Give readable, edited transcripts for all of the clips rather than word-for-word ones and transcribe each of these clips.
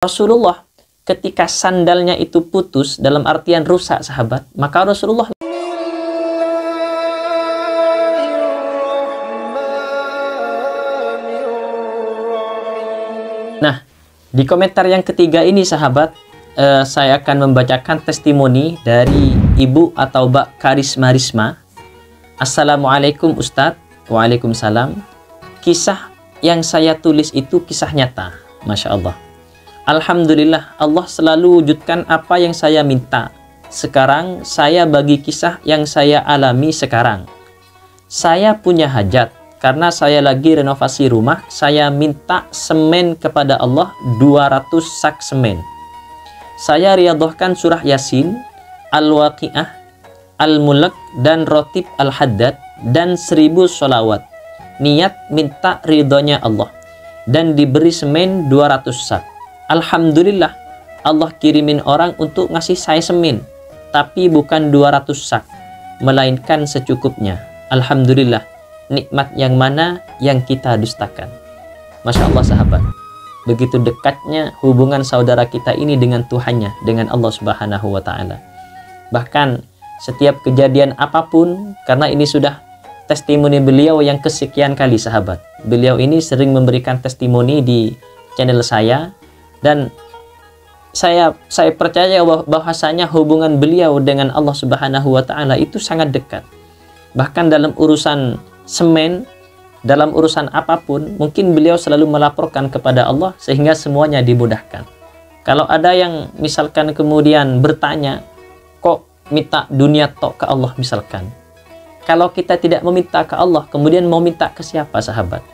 Rasulullah ketika sandalnya itu putus, dalam artian rusak sahabat, maka Rasulullah di komentar yang ketiga ini sahabat, saya akan membacakan testimoni dari Ibu atau Mbak Karisma Risma. Assalamualaikum Ustadz. Waalaikumsalam. Kisah yang saya tulis itu kisah nyata. Masya Allah. Alhamdulillah, Allah selalu wujudkan apa yang saya minta. Sekarang saya bagi kisah yang saya alami sekarang. Saya punya hajat. Karena saya lagi renovasi rumah, saya minta semen kepada Allah 200 sak semen. Saya riyadhahkan surah Yasin, Al-Waqi'ah, Al-Mulk, dan Rotib Al-Haddad, dan 1000 sholawat. Niat minta ridhonya Allah. Dan diberi semen 200 sak. Alhamdulillah, Allah kirimin orang untuk ngasih saya semen. Tapi bukan 200 sak, melainkan secukupnya. Alhamdulillah. Nikmat yang mana yang kita dustakan. Masya Allah sahabat, begitu dekatnya hubungan saudara kita ini dengan Tuhannya, dengan Allah Subhanahu wa Ta'ala. Bahkan setiap kejadian apapun, karena ini sudah testimoni beliau yang kesekian kali sahabat. Beliau ini sering memberikan testimoni di channel saya, dan saya percaya bahwasanya hubungan beliau dengan Allah Subhanahu wa Ta'ala itu sangat dekat. Bahkan dalam urusan semen, dalam urusan apapun, mungkin beliau selalu melaporkan kepada Allah sehingga semuanya dimudahkan. Kalau ada yang misalkan kemudian bertanya, kok minta dunia tok ke Allah misalkan. Kalau kita tidak meminta ke Allah, kemudian mau minta ke siapa sahabat?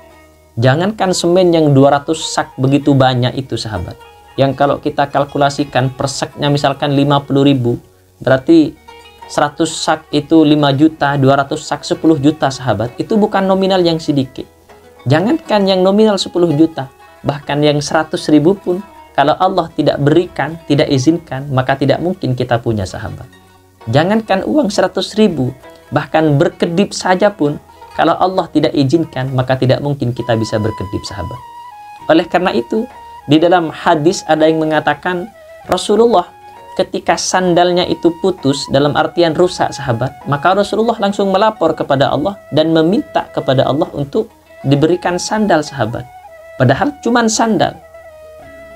Jangankan semen yang 200 sak begitu banyak itu sahabat. Yang kalau kita kalkulasikan per saknya misalkan 50.000, berarti 100 sak itu 5 juta, 200 sak 10 juta sahabat. Itu bukan nominal yang sedikit. Jangankan yang nominal 10 juta, bahkan yang 100.000 pun, kalau Allah tidak berikan, tidak izinkan, maka tidak mungkin kita punya sahabat. Jangankan uang 100.000, bahkan berkedip saja pun, kalau Allah tidak izinkan, maka tidak mungkin kita bisa berkedip sahabat. Oleh karena itu, di dalam hadis ada yang mengatakan, Rasulullah ketika sandalnya itu putus, dalam artian rusak sahabat, maka Rasulullah langsung melapor kepada Allah dan meminta kepada Allah untuk diberikan sandal sahabat. Padahal cuma sandal.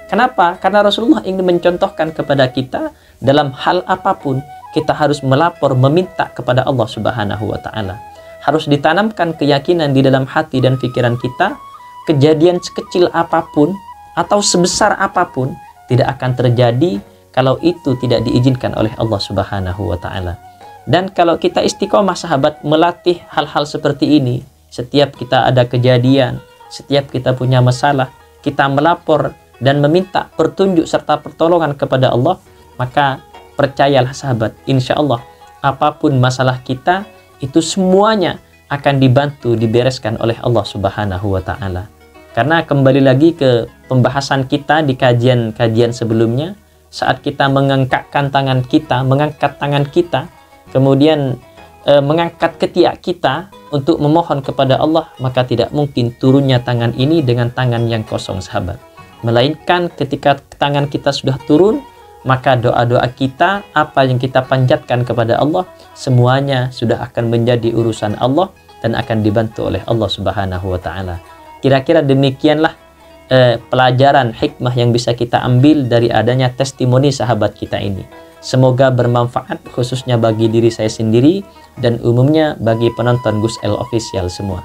Kenapa? Karena Rasulullah ingin mencontohkan kepada kita dalam hal apapun, kita harus melapor, meminta kepada Allah Subhanahu wa Ta'ala. Harus ditanamkan keyakinan di dalam hati dan pikiran kita, kejadian sekecil apapun atau sebesar apapun tidak akan terjadi kalau itu tidak diizinkan oleh Allah Subhanahu wa Ta'ala. Dan kalau kita istiqomah sahabat melatih hal-hal seperti ini, setiap kita ada kejadian, setiap kita punya masalah, kita melapor dan meminta petunjuk serta pertolongan kepada Allah, maka percayalah sahabat, insya Allah apapun masalah kita, itu semuanya akan dibantu, dibereskan oleh Allah Subhanahu wa Ta'ala. Karena kembali lagi ke pembahasan kita di kajian-kajian sebelumnya, saat kita mengangkat tangan kita, kemudian mengangkat ketiak kita untuk memohon kepada Allah, maka tidak mungkin turunnya tangan ini dengan tangan yang kosong sahabat. Melainkan ketika tangan kita sudah turun, maka doa-doa kita, apa yang kita panjatkan kepada Allah, semuanya sudah akan menjadi urusan Allah dan akan dibantu oleh Allah Subhanahu wa Ta'ala. Kira-kira demikianlah pelajaran hikmah yang bisa kita ambil dari adanya testimoni sahabat kita ini. Semoga bermanfaat khususnya bagi diri saya sendiri dan umumnya bagi penonton Gus El Official semua.